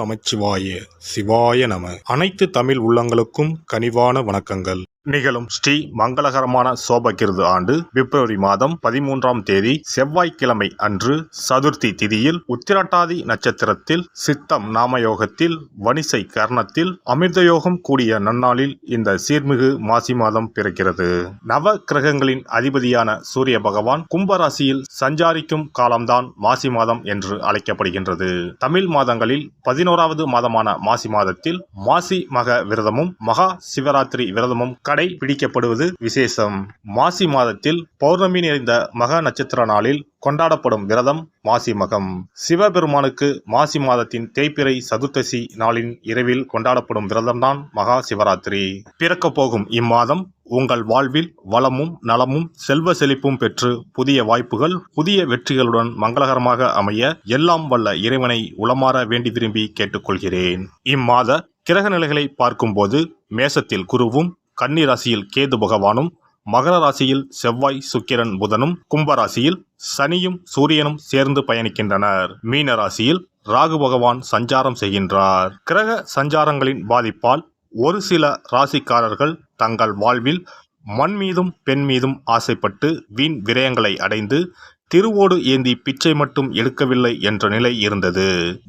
நமச்சிவாய சிவாய நம. அனைத்து தமிழ் உள்ளங்களுக்கும் கனிவான வணக்கங்கள். நிகழும் ஸ்ரீ மங்களகரமான சோபகிருது ஆண்டு பிப்ரவரி மாதம் 13ஆம் தேதி செவ்வாய்க்கிழமை அன்று சதுர்த்தி திதியில் உத்திரட்டாதி நட்சத்திரத்தில் சித்தம் நாமயோகத்தில் வணிசை கர்ணத்தில் அமிர்தயோகம் கூடிய நன்னாளில் இந்த சீர்மிகு மாசி மாதம் பிறக்கிறது. நவ கிரகங்களின் அதிபதியான சூரிய பகவான் கும்பராசியில் சஞ்சாரிக்கும் காலம்தான் மாசி மாதம் என்று அழைக்கப்படுகின்றது. தமிழ் மாதங்களில் 11வது மாதமான மாசி மாதத்தில் மாசி மக விரதமும் மகா சிவராத்திரி விரதமும் கடைபிடிக்கப்படுவது விசேஷம். மாசி மாதத்தில் பௌர்ணமி நிறைந்த மக நட்சத்திர நாளில் கொண்டாடப்படும் விரதம் மாசி மகம். சிவபெருமானுக்கு மாசி மாதத்தின் தேய்பிறை சதுர்த்தசி நாளின் இரவில் கொண்டாடப்படும் விரதம்தான் மகா சிவராத்திரி. பிறக்க போகும் இம்மாதம் உங்கள் வாழ்வில் வளமும் நலமும் செல்வ செழிப்பும் பெற்று புதிய வாய்ப்புகள் புதிய வெற்றிகளுடன் மங்களகரமாக அமைய எல்லாம் வல்ல இறைவனை உளமாற வேண்டி விரும்பி கேட்டுக்கொள்கிறேன். இம்மாத கிரக நிலைகளை பார்க்கும்போது மேசத்தில் குருவும், கன்னி ராசியில் கேது பகவானும், மகர ராசியில் செவ்வாய் சுக்கிரன் புதனும், கும்பராசியில் சனியும் சூரியனும் சேர்ந்து பயணிக்கின்றனர். மீன ராசியில் ராகு பகவான் சஞ்சாரம் செய்கின்றார். கிரக சஞ்சாரங்களின் பாதிப்பால் ஒரு சில ராசிக்காரர்கள் தங்கள் வாழ்வில் மண் மீதும் பெண் மீதும் ஆசைப்பட்டு வீண் விரயங்களை அடைந்து திருவோடு ஏந்தி பிச்சை மட்டும் எடுக்கவில்லை என்ற நிலை இருந்தது.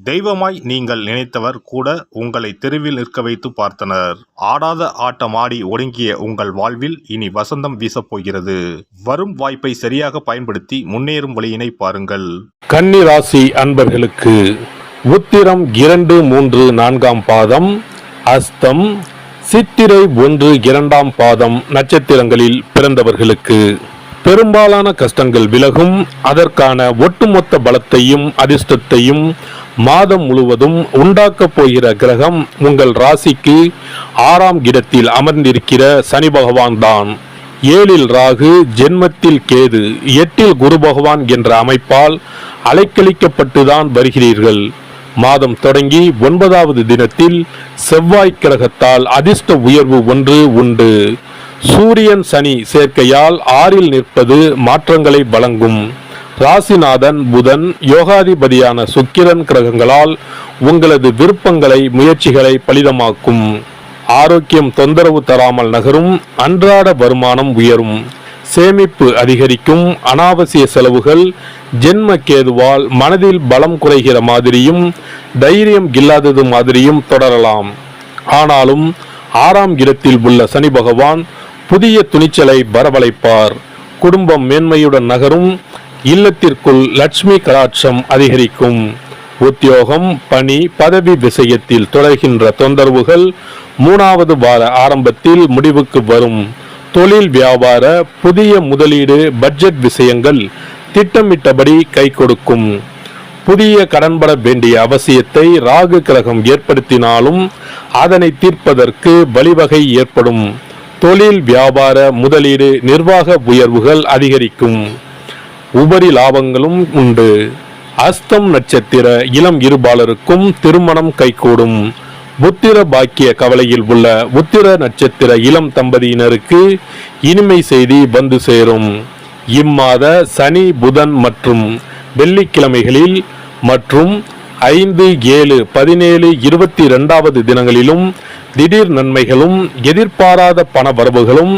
தெய்வமாய் நீங்கள் நினைத்தவர் கூட உங்களை தெருவில் நிற்க வைத்து பார்த்தனர். ஆடாத ஆட்டம் ஆடி ஒடுங்கிய உங்கள் வாழ்வில் இனி வசந்தம் வீசப்போகிறது. வரும் வாய்ப்பை சரியாக பயன்படுத்தி முன்னேறும் வழியினை பாருங்கள். கன்னி ராசி அன்பர்களுக்கு உத்திரம் 2, 3, 4ஆம் பாதம், அஸ்தம், சித்திரை 1, 2ஆம் பாதம் நட்சத்திரங்களில் பிறந்தவர்களுக்கு பெரும்பாலான கஷ்டங்கள் விலகும். அதற்கான ஒட்டுமொத்த பலத்தையும் அதிர்ஷ்டத்தையும் மாதம் முழுவதும் உண்டாக்கப் போகிற கிரகம் உங்கள் ராசிக்கு 6ஆம் இடத்தில் அமர்ந்திருக்கிற சனி பகவான் தான். 7இல் ராகு, ஜென்மத்தில் கேது, 8இல் குரு பகவான் என்ற அமைப்பால் அலைக்கழிக்கப்பட்டுதான் வருகிறீர்கள். மாதம் தொடங்கி 9வது தினத்தில் செவ்வாய் கிரகத்தால் அதிர்ஷ்ட உயர்வு ஒன்று உண்டு. சூரியன் சனி சேர்க்கையால் 6இல் நிற்பது மாற்றங்களை வழங்கும். ராசிநாதன் புதன், யோகாதிபதியான சுக்கிரன் கிரகங்களால் உங்களது விருப்பங்களை முயற்சிகளை பலிதமாக்கும். ஆரோக்கியம் தொந்தரவு தராமல் நகரும். அன்றாட வருமானம் உயரும். சேமிப்பு அதிகரிக்கும். அனாவசிய செலவுகள் ஜென்ம கேதுவால் மனதில் பலம் குறைகிற மாதிரியும் தைரியம் இல்லாதது மாதிரியும் தொடரலாம். ஆனாலும் 6ஆம் இடத்தில் உள்ள சனி பகவான் புதிய துணிச்சலை வரவழைப்பார். குடும்பம் மேன்மையுடன் நகரும். இல்லத்திற்குள் லட்சுமி கடாட்சம் அதிகரிக்கும். உத்தியோகம், பணி, பதவி விஷயத்தில் தொடர்கின்ற தொந்தரவுகள் 3வது வார ஆரம்பத்தில் முடிவுக்கு வரும். தொழில் வியாபார புதிய முதலீடு பட்ஜெட் விஷயங்கள் திட்டமிட்டபடி கை கொடுக்கும். புதிய கடன்பட வேண்டிய அவசியத்தை ராகு கிரகம் ஏற்படுத்தினாலும் அதனை தீர்ப்பதற்கு வழிவகை ஏற்படும். தொழில் வியாபார முதலீடு நிர்வாக உயர்வுகள் அதிகரிக்கும். உபரி லாபங்களும் உண்டு. அஸ்தம் நட்சத்திர இளம் இருபாலருக்கும் திருமணம் கைகூடும். புத்திர பாக்கிய கவலையில் உள்ள உத்திர நட்சத்திர இளம் தம்பதியினருக்கு இனிமை செய்தி வந்து சேரும். இம்மாத சனி, புதன் மற்றும் வெள்ளிக்கிழமைகளில் மற்றும் 5, 7, 17, 22வது தினங்களிலும் திடீர் நன்மைகளும் எதிர்பாராத பண வரவுகளும்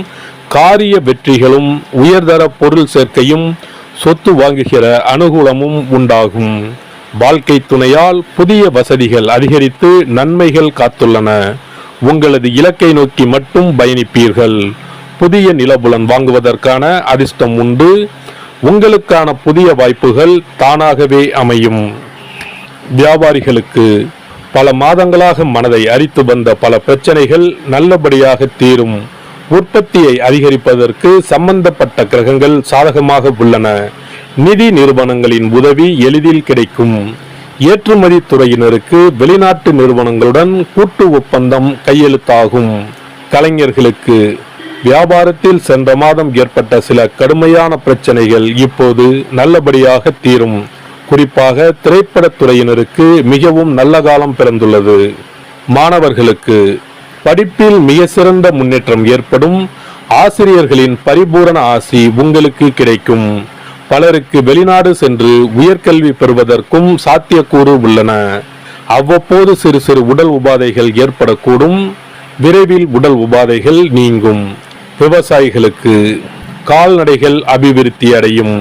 காரிய வெற்றிகளும் உயர்தர பொருள் சேர்க்கையும் சொத்து வாங்குகிற அனுகூலமும் உண்டாகும். வாழ்க்கை துணையால் புதிய வசதிகள் அதிகரித்து நன்மைகள் காத்துள்ளன. உங்களது இலக்கை நோக்கி மட்டும் பயணிப்பீர்கள். புதிய நிலபுலன் வாங்குவதற்கான அதிர்ஷ்டம் உண்டு. உங்களுக்கான புதிய வாய்ப்புகள் தானாகவே அமையும். வியாபாரிகளுக்கு பல மாதங்களாக மனதை அரித்து வந்த பல பிரச்சனைகள் நல்லபடியாக தீரும். உற்பத்தியை அதிகரிப்பதற்கு சம்பந்தப்பட்ட கிரகங்கள் சாதகமாக உள்ளன. நிதி நிறுவனங்களின் உதவி எளிதில் கிடைக்கும். ஏற்றுமதி துறையினருக்கு வெளிநாட்டு நிறுவனங்களுடன் கூட்டு ஒப்பந்தம் கையெழுத்தாகும். கலைஞர்களுக்கு வியாபாரத்தில் சென்ற மாதம் ஏற்பட்ட சில கடுமையான பிரச்சனைகள் இப்போது நல்லபடியாக தீரும். குறிப்பாக திரைப்படத்துறையினருக்கு மிகவும் நல்ல காலம் பிறந்துள்ளது. மாணவர்களுக்கு படிப்பில் மிக சிறந்த முன்னேற்றம் ஏற்படும். ஆசிரியர்களின் பரிபூரண ஆசி உங்களுக்கு கிடைக்கும். பலருக்கு வெளிநாடு சென்று உயர்கல்வி பெறுவதற்கும் சாத்தியக்கூறு உள்ளன. அவ்வப்போது சிறு சிறு உடல் உபாதைகள் ஏற்படக்கூடும். விரைவில் உடல் உபாதைகள் நீங்கும். விவசாயிகளுக்கு கால்நடைகள் அபிவிருத்தி அடையும்.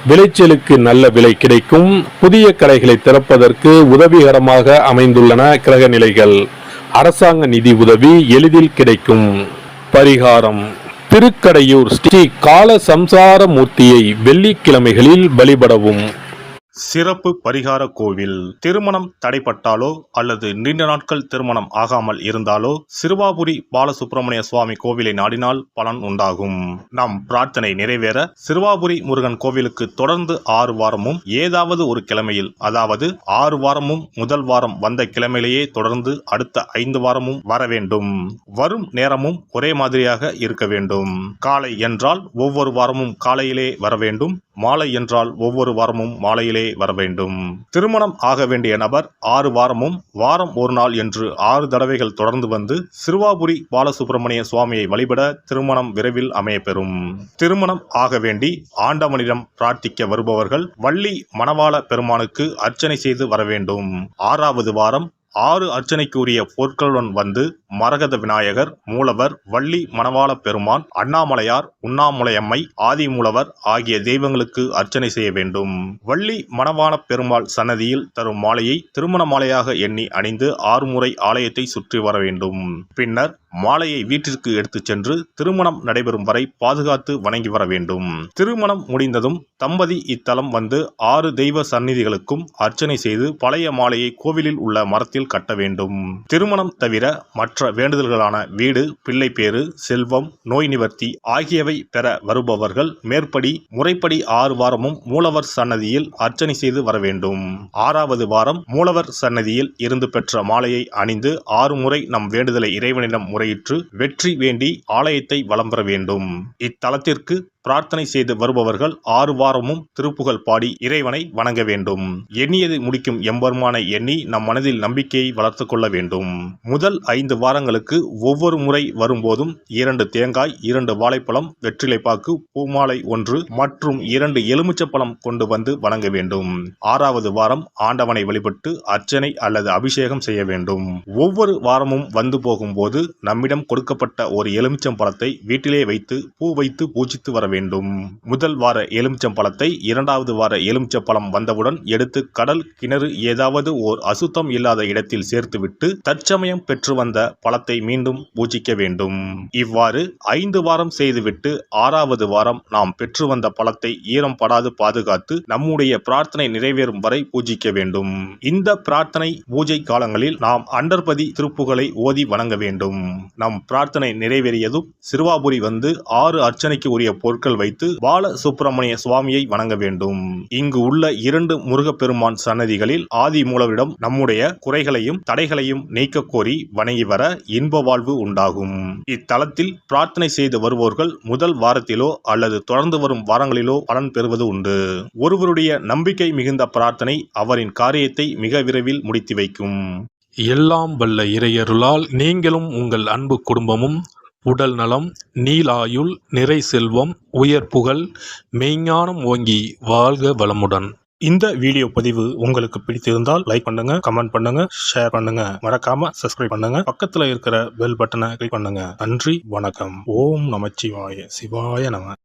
விளைச்சலுக்கு நல்ல விலை கிடைக்கும். புதிய கடைகளை திறப்பதற்கு உதவிகரமாக அமைந்துள்ளன கிரக நிலைகள். அரசாங்க நிதி உதவி எளிதில் கிடைக்கும். பரிகாரம்: திருக்கடையூர் ஸ்ரீ கால சம்சார மூர்த்தியை வெள்ளிக்கிழமைகளில் வழிபடவும். சிறப்பு பரிகார கோவில். திருமணம் தடைப்பட்டாலோ அல்லது நீண்ட நாட்கள் திருமணம் ஆகாமல் இருந்தாலோ சிறுவாபுரி பாலசுப்பிரமணிய சுவாமி கோவிலை நாடினால் பலன் உண்டாகும். நம் பிரார்த்தனை நிறைவேற சிறுவாபுரி முருகன் கோவிலுக்கு தொடர்ந்து 6 வாரமும் ஏதாவது ஒரு கிழமையில், அதாவது 6 வாரமும் முதல் வாரம் வந்த கிழமையிலேயே தொடர்ந்து அடுத்த 5 வாரமும் வர வேண்டும். வரும் நேரமும் ஒரே மாதிரியாக இருக்க வேண்டும். காலை என்றால் ஒவ்வொரு வாரமும் காலையிலே வர வேண்டும். மாலை என்றால் ஒவ்வொரு வாரமும் மாலையிலே வர வேண்டும். திருமணம் ஆக வேண்டிய நபர் 6 வாரமும் வாரம் ஒரு நாள் என்று 6 தடவைகள் தொடர்ந்து வந்து சிறுவாபுரி பாலசுப்பிரமணிய சுவாமியை வழிபட திருமணம் விரைவில் அமையப்பெறும். திருமணம் ஆக வேண்டி ஆண்டவனிடம் பிரார்த்திக்க வருபவர்கள் வள்ளி மணவாள பெருமானுக்கு அர்ச்சனை செய்து வர வேண்டும். 6வது வாரம் 6 அர்ச்சனைக்குரிய பொருட்களுடன் வந்து மரகத விநாயகர், மூலவர், வள்ளி மணவாள பெருமான், அண்ணாமலையார், உண்ணாமுலையம்மை, ஆதிமூலவர் ஆகிய தெய்வங்களுக்கு அர்ச்சனை செய்ய வேண்டும். வள்ளி மணவாள பெருமாள் சன்னதியில் தரும் மாலையை திருமண மாலையாக எண்ணி அணிந்து 6 முறை ஆலயத்தை சுற்றி வர வேண்டும். பின்னர் மாலையை வீட்டிற்கு எடுத்துச் சென்று திருமணம் நடைபெறும் வரை பாதுகாத்து வணங்கி வர வேண்டும். திருமணம் முடிந்ததும் தம்பதி இத்தலம் வந்து 6 தெய்வ சந்நிதிகளுக்கும் அர்ச்சனை செய்து பழைய மாலையை கோவிலில் உள்ள மரத்தில் கட்ட வேண்டும். திருமணம் தவிர மற்ற வேண்டுதல்களான வீடு, பிள்ளைப்பேறு, செல்வம், நோய் நிவர்த்தி ஆகியவை பெற வருபவர்கள் மேற்படி முறைப்படி 6 வாரமும் மூலவர் சன்னதியில் அர்ச்சனை செய்து வர வேண்டும். 6வது வாரம் மூலவர் சன்னதியில் இருந்து பெற்ற மாலையை அணிந்து 6 முறை நம் வேண்டுதலை இறைவனிடம் முறையிட்டு வெற்றி வேண்டி ஆலயத்தை வலம் பெற வேண்டும். இத்தலத்திற்கு பிரார்த்தனை செய்து வருபவர்கள் 6 வாரமும் திருப்புகழ் பாடி இறைவனை வணங்க வேண்டும். எண்ணியதை முடிக்கும் எம்பெருமானை எண்ணி நம் மனதில் நம்பிக்கையை வளர்த்து கொள்ள வேண்டும். முதல் 5 வாரங்களுக்கு ஒவ்வொரு முறை வரும்போதும் 2 தேங்காய், 2 வாழைப்பழம், வெற்றிலைப்பாக்கு, பூமாலை 1 மற்றும் 2 எலுமிச்சப்பழம் கொண்டு வந்து வணங்க வேண்டும். 6வது வாரம் ஆண்டவனை வழிபட்டு அர்ச்சனை அல்லது அபிஷேகம் செய்ய வேண்டும். ஒவ்வொரு வாரமும் வந்து போகும்போது நம்மிடம் கொடுக்கப்பட்ட ஒரு எலுமிச்சம் பழத்தை வீட்டிலே வைத்து பூ வைத்து பூஜித்து வர வேண்டும். முதல் வார எலுமிச்சம் பழத்தை 2வது வார எலுமிச்சம் பழம் வந்தவுடன் எடுத்து கடல், கிணறு ஏதாவது ஓர் அசுத்தம் இல்லாத இடத்தில் சேர்த்துவிட்டு தற்சமயம் பெற்று வந்த பழத்தை மீண்டும் பூஜிக்க வேண்டும். இவ்வாறு 5 வாரம் செய்துவிட்டு 6வது வாரம் நாம் பெற்று வந்த பழத்தை ஈரம் படாது பாதுகாத்து நம்முடைய பிரார்த்தனை நிறைவேறும் வரை பூஜிக்க வேண்டும். இந்த பிரார்த்தனை பூஜை காலங்களில் நாம் அண்டர்பதி திருப்புகளை ஓதி வணங்க வேண்டும். நம் பிரார்த்தனை நிறைவேறியதும் சிறுவாபுரி வந்து 6 அர்ச்சனைக்கு உரிய பொருட்கள் வைத்து பால சுப்பிரமணிய சுவாமியை வணங்க வேண்டும். இங்கு உள்ள 2 முருகப்பெருமான் சன்னதிகளில் ஆதி மூலவரிடம் நம்முடைய குறைகளையும் தடைகளையும் நீக்க கோரி வணங்கி வர இன்ப வாழ்வு உண்டாகும். இத்தலத்தில் பிரார்த்தனை செய்து வருவோர்கள் முதல் வாரத்திலோ அல்லது தொடர்ந்து வரும் வாரங்களிலோ பலன் பெறுவது உண்டு. ஒருவருடைய நம்பிக்கை மிகுந்த பிரார்த்தனை அவரின் காரியத்தை மிக விரைவில் முடித்து வைக்கும். எல்லாம் வல்ல இறையருளால் நீங்களும் உங்கள் அன்பு குடும்பமும் உடல் நலம், நீலாயுள், நிறை செல்வம், உயர் புகழ், மெய்ஞானம் ஓங்கி வாழ்க வளமுடன். இந்த வீடியோ பதிவு உங்களுக்கு பிடித்திருந்தால் லைக் பண்ணுங்க, கமெண்ட் பண்ணுங்க, ஷேர் பண்ணுங்க, மறக்காம சப்ஸ்கிரைப் பண்ணுங்க, பக்கத்துல இருக்கிற பெல் பட்டனை கிளிக் பண்ணுங்க. நன்றி, வணக்கம். ஓம் நமச்சிவாய. சிவாய நம.